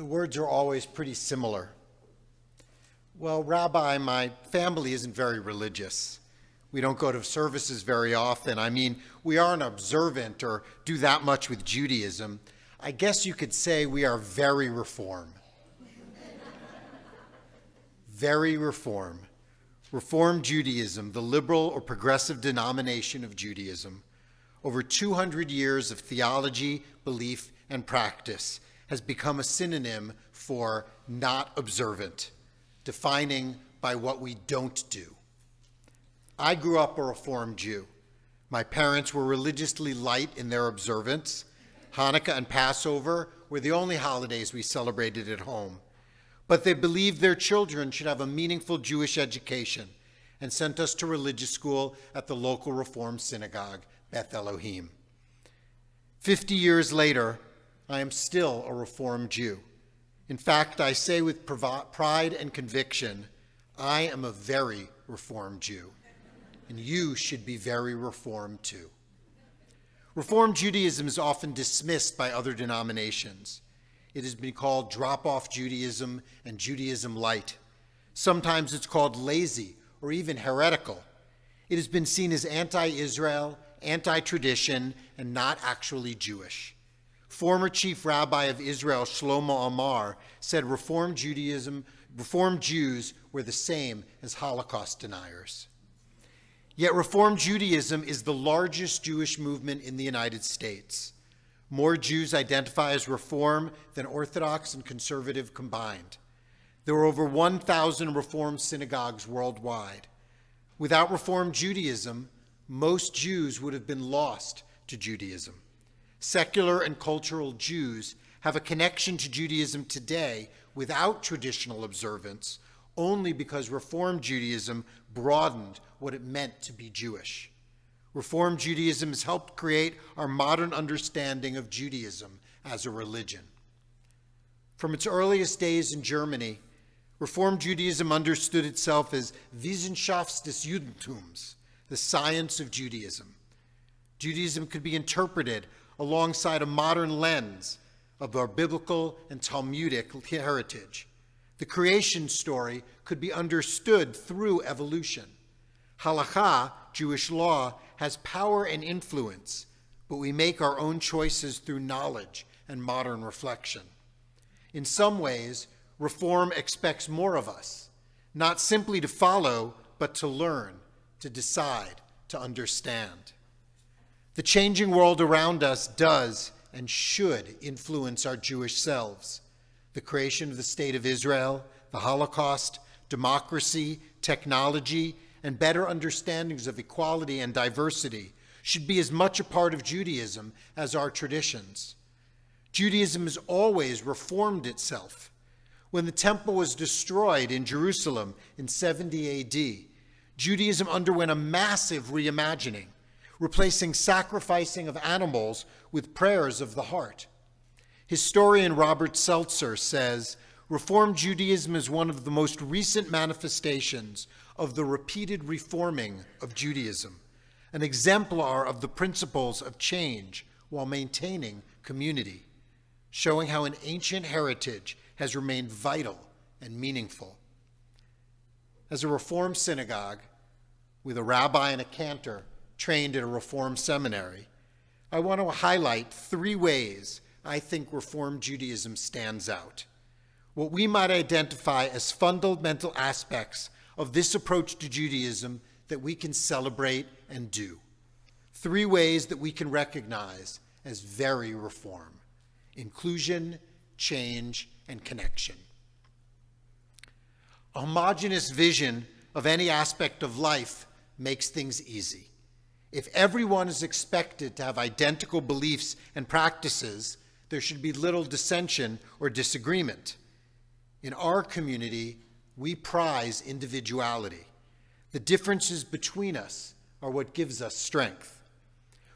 The words are always pretty similar. Well, Rabbi, my family isn't very religious. We don't go to services very often. I mean, we aren't observant or do that much with Judaism. I guess you could say we are very Reform. Very Reform. Reform Judaism, the liberal or progressive denomination of Judaism, over 200 years of theology, belief, and practice, has become a synonym for not observant, defining by what we don't do. I grew up a Reform Jew. My parents were religiously light in their observance. Hanukkah and Passover were the only holidays we celebrated at home. But they believed their children should have a meaningful Jewish education and sent us to religious school at the local Reform synagogue, Beth Elohim. 50 years later, I am still a Reform Jew. In fact, I say with pride and conviction, I am a very Reform Jew, and you should be very Reformed too. Reform Judaism is often dismissed by other denominations. It has been called drop-off Judaism and Judaism light. Sometimes it's called lazy or even heretical. It has been seen as anti-Israel, anti-tradition, and not actually Jewish. Former Chief Rabbi of Israel, Shlomo Amar, said Reform Jews were the same as Holocaust deniers. Yet Reform Judaism is the largest Jewish movement in the United States. More Jews identify as Reform than Orthodox and conservative combined. There are over 1,000 Reform synagogues worldwide. Without Reform Judaism, most Jews would have been lost to Judaism. Secular and cultural Jews have a connection to Judaism today without traditional observance only because Reform Judaism broadened what it meant to be Jewish. Reform Judaism has helped create our modern understanding of Judaism as a religion. From its earliest days in Germany, Reform Judaism understood itself as Wissenschaft des Judentums, the science of Judaism. Judaism could be interpreted alongside a modern lens of our biblical and Talmudic heritage. The creation story could be understood through evolution. Halakha, Jewish law, has power and influence, but we make our own choices through knowledge and modern reflection. In some ways, Reform expects more of us, not simply to follow, but to learn, to decide, to understand. The changing world around us does and should influence our Jewish selves. The creation of the State of Israel, the Holocaust, democracy, technology, and better understandings of equality and diversity should be as much a part of Judaism as our traditions. Judaism has always reformed itself. When the temple was destroyed in Jerusalem in 70 AD, Judaism underwent a massive reimagining, replacing sacrificing of animals with prayers of the heart. Historian Robert Seltzer says, Reform Judaism is one of the most recent manifestations of the repeated reforming of Judaism, an exemplar of the principles of change while maintaining community, showing how an ancient heritage has remained vital and meaningful. As a Reform synagogue, with a rabbi and a cantor trained at a Reform seminary, I want to highlight 3 ways I think Reform Judaism stands out. What we might identify as fundamental aspects of this approach to Judaism that we can celebrate and do. 3 ways that we can recognize as very Reform: inclusion, change, and connection. A homogeneous vision of any aspect of life makes things easy. If everyone is expected to have identical beliefs and practices, there should be little dissension or disagreement. In our community, we prize individuality. The differences between us are what gives us strength.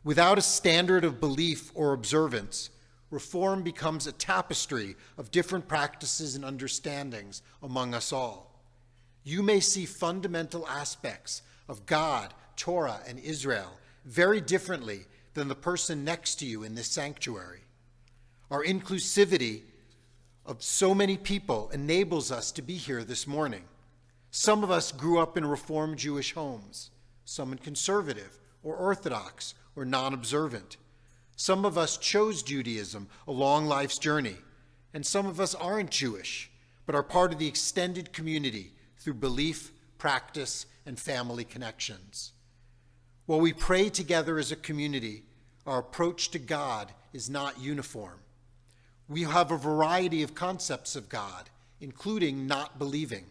Without a standard of belief or observance, Reform becomes a tapestry of different practices and understandings among us all. You may see fundamental aspects of God, Torah, and Israel very differently than the person next to you in this sanctuary. Our inclusivity of so many people enables us to be here this morning. Some of us grew up in Reform Jewish homes, some in conservative or Orthodox or non-observant. Some of us chose Judaism along life's journey, and some of us aren't Jewish, but are part of the extended community through belief, practice, and family connections. While we pray together as a community, our approach to God is not uniform. We have a variety of concepts of God, including not believing.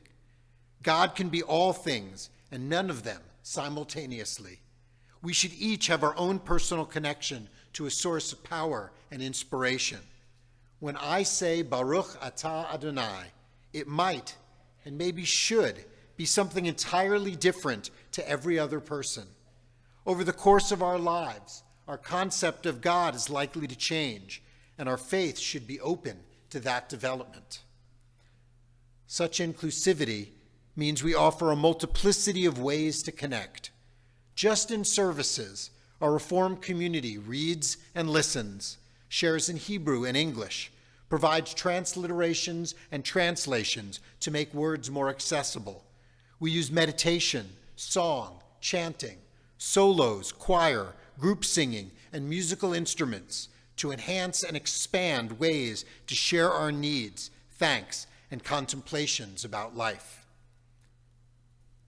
God can be all things and none of them simultaneously. We should each have our own personal connection to a source of power and inspiration. When I say Baruch Atah Adonai, it might and maybe should be something entirely different to every other person. Over the course of our lives, our concept of God is likely to change, and our faith should be open to that development. Such inclusivity means we offer a multiplicity of ways to connect. Just in services, our Reformed community reads and listens, shares in Hebrew and English, provides transliterations and translations to make words more accessible. We use meditation, song, chanting, solos, choir, group singing, and musical instruments to enhance and expand ways to share our needs, thanks, and contemplations about life.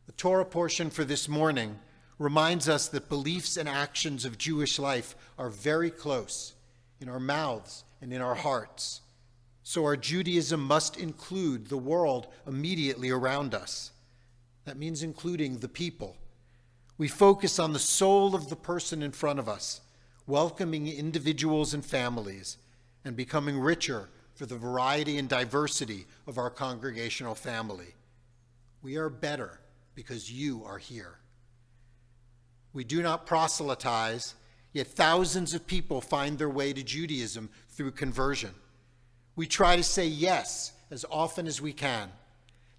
The Torah portion for this morning reminds us that beliefs and actions of Jewish life are very close in our mouths and in our hearts. So our Judaism must include the world immediately around us. That means including the people. We focus on the soul of the person in front of us, welcoming individuals and families, and becoming richer for the variety and diversity of our congregational family. We are better because you are here. We do not proselytize, yet thousands of people find their way to Judaism through conversion. We try to say yes as often as we can.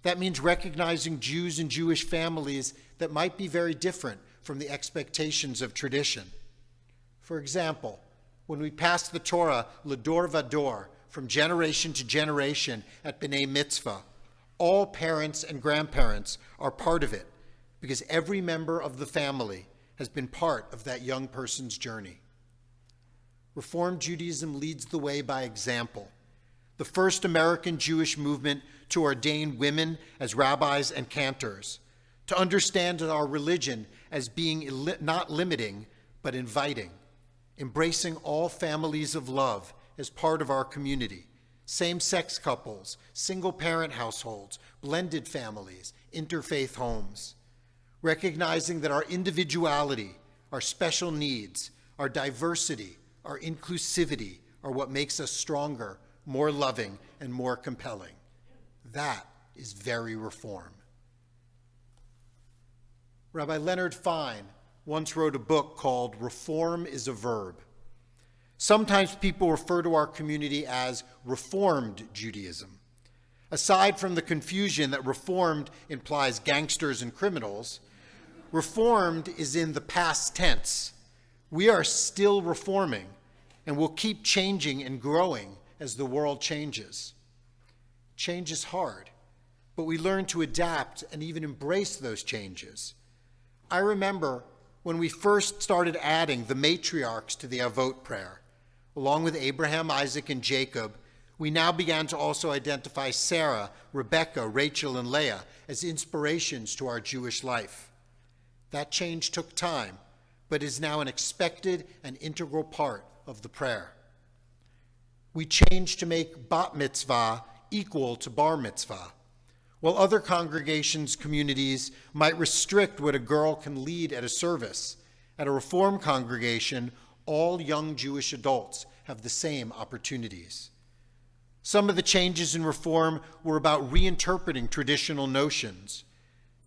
That means recognizing Jews and Jewish families that might be very different from the expectations of tradition. For example, when we pass the Torah L'dor Vador, from generation to generation at B'nai Mitzvah, all parents and grandparents are part of it because every member of the family has been part of that young person's journey. Reform Judaism leads the way by example. The first American Jewish movement to ordain women as rabbis and cantors, to understand our religion as being not limiting, but inviting, embracing all families of love as part of our community, same-sex couples, single-parent households, blended families, interfaith homes, recognizing that our individuality, our special needs, our diversity, our inclusivity are what makes us stronger, more loving, and more compelling. That is very Reform. Rabbi Leonard Fine once wrote a book called Reform is a Verb. Sometimes people refer to our community as Reformed Judaism. Aside from the confusion that Reformed implies gangsters and criminals, Reformed is in the past tense. We are still reforming and will keep changing and growing as the world changes. Change is hard, but we learn to adapt and even embrace those changes. I remember when we first started adding the matriarchs to the Avot prayer. Along with Abraham, Isaac, and Jacob, we now began to also identify Sarah, Rebecca, Rachel, and Leah as inspirations to our Jewish life. That change took time, but is now an expected and integral part of the prayer. We changed to make bat mitzvah equal to bar mitzvah. While other congregations, communities might restrict what a girl can lead at a service, at a Reform congregation, all young Jewish adults have the same opportunities. Some of the changes in Reform were about reinterpreting traditional notions.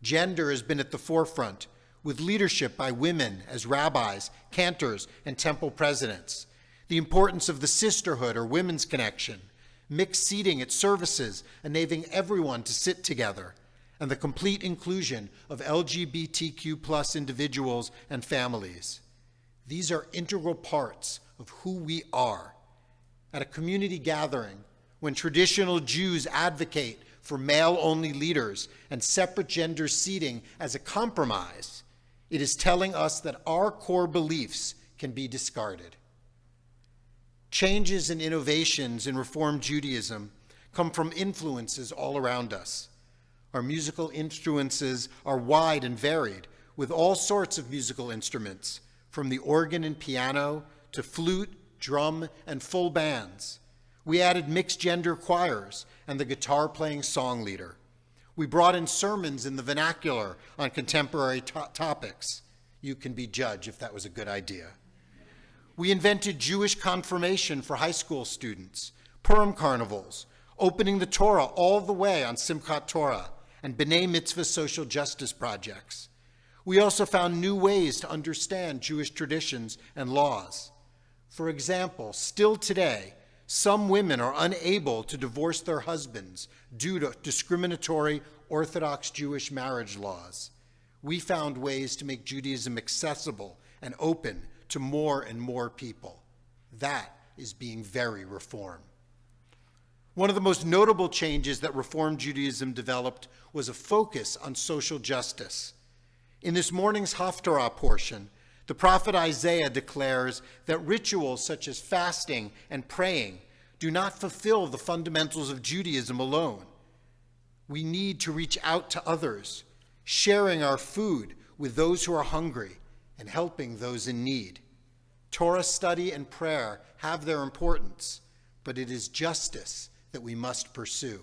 Gender has been at the forefront, with leadership by women as rabbis, cantors, and temple presidents. The importance of the sisterhood or women's connection, mixed seating at services, enabling everyone to sit together, and the complete inclusion of LGBTQ+ individuals and families. These are integral parts of who we are. At a community gathering, When traditional Jews advocate for male-only leaders and separate gender seating as a compromise, it is telling us that our core beliefs can be discarded. Changes and innovations in Reform Judaism come from influences all around us. Our musical influences are wide and varied, with all sorts of musical instruments, from the organ and piano to flute, drum, and full bands. We added mixed-gender choirs and the guitar-playing song leader. We brought in sermons in the vernacular on contemporary topics. You can be judge if that was a good idea. We invented Jewish confirmation for high school students, Purim carnivals, opening the Torah all the way on Simchat Torah, and B'nai Mitzvah social justice projects. We also found new ways to understand Jewish traditions and laws. For example, still today, some women are unable to divorce their husbands due to discriminatory Orthodox Jewish marriage laws. We found ways to make Judaism accessible and open to more and more people. That is being very Reform. One of the most notable changes that Reform Judaism developed was a focus on social justice. In this morning's Haftarah portion, the prophet Isaiah declares that rituals such as fasting and praying do not fulfill the fundamentals of Judaism alone. We need to reach out to others, sharing our food with those who are hungry and helping those in need. Torah study and prayer have their importance, but it is justice that we must pursue.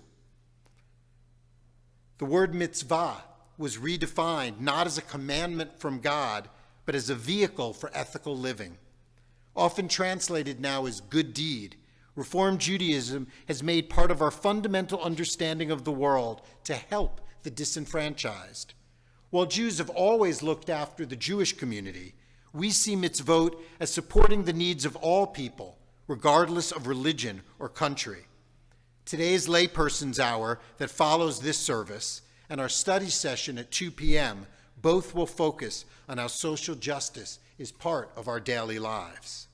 The word mitzvah was redefined not as a commandment from God, but as a vehicle for ethical living. Often translated now as good deed, Reform Judaism has made part of our fundamental understanding of the world to help the disenfranchised. While Jews have always looked after the Jewish community, we see mitzvot as supporting the needs of all people, regardless of religion or country. Today's layperson's hour that follows this service and our study session at 2 p.m. both will focus on how social justice is part of our daily lives.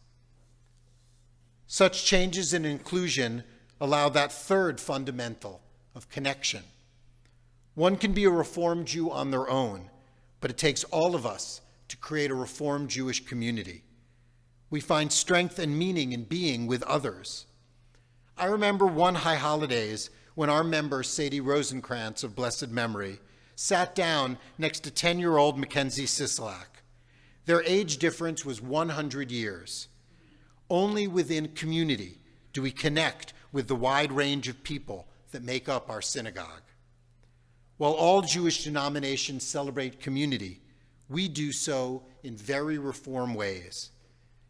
Such changes in inclusion allow that third fundamental of connection. One can be a Reformed Jew on their own, but it takes all of us to create a Reformed Jewish community. We find strength and meaning in being with others. I remember one high holidays when our member, Sadie Rosenkrantz of blessed memory, sat down next to 10-year-old Mackenzie Sisolak. Their age difference was 100 years. Only within community do we connect with the wide range of people that make up our synagogue. While all Jewish denominations celebrate community, we do so in very Reform ways.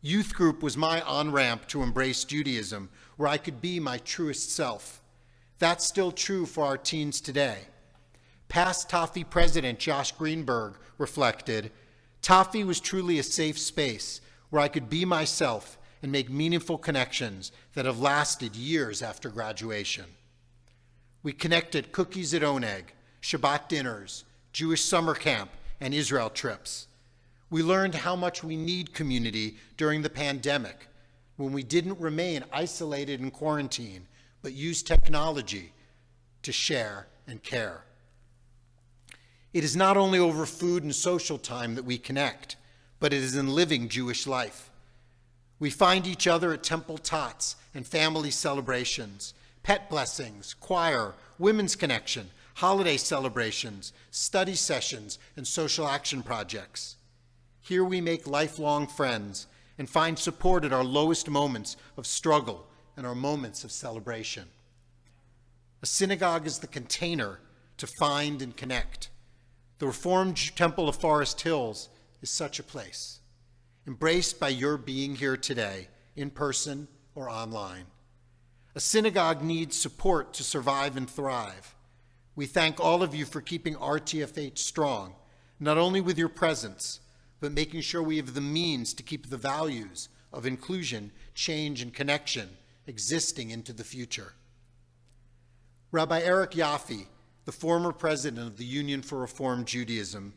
Youth group was my on-ramp to embrace Judaism, where I could be my truest self. That's still true for our teens today. Past Toffee president Josh Greenberg reflected, Toffee was truly a safe space where I could be myself and make meaningful connections that have lasted years after graduation. We connected cookies at Oneg, Shabbat dinners, Jewish summer camp, and Israel trips. We learned how much we need community during the pandemic, when we didn't remain isolated in quarantine, but used technology to share and care. It is not only over food and social time that we connect, but it is in living Jewish life. We find each other at temple tots and family celebrations, pet blessings, choir, women's connection, holiday celebrations, study sessions, and social action projects. Here we make lifelong friends and find support at our lowest moments of struggle and our moments of celebration. A synagogue is the container to find and connect. The Reformed Temple of Forest Hills is such a place, embraced by your being here today, in person or online. A synagogue needs support to survive and thrive. We thank all of you for keeping RTFH strong, not only with your presence, but making sure we have the means to keep the values of inclusion, change, and connection existing into the future. Rabbi Eric Yaffe, the former president of the Union for Reform Judaism,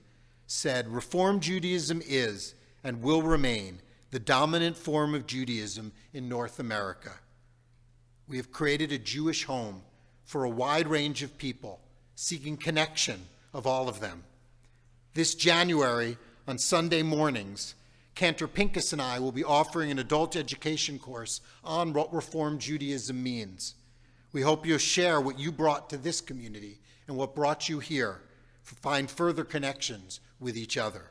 said, Reform Judaism is and will remain the dominant form of Judaism in North America. We have created a Jewish home for a wide range of people, seeking connection of all of them. This January, on Sunday mornings, Cantor Pincus and I will be offering an adult education course on what Reform Judaism means. We hope you'll share what you brought to this community and what brought you here, find further connections with each other.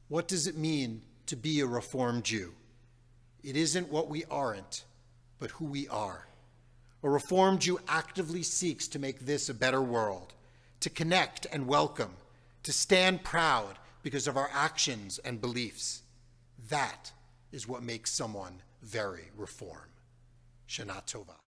What does it mean to be a Reformed Jew? It isn't what we aren't, but who we are. A Reformed Jew actively seeks to make this a better world, to connect and welcome, to stand proud because of our actions and beliefs. That is what makes someone very Reform. Shana Tova.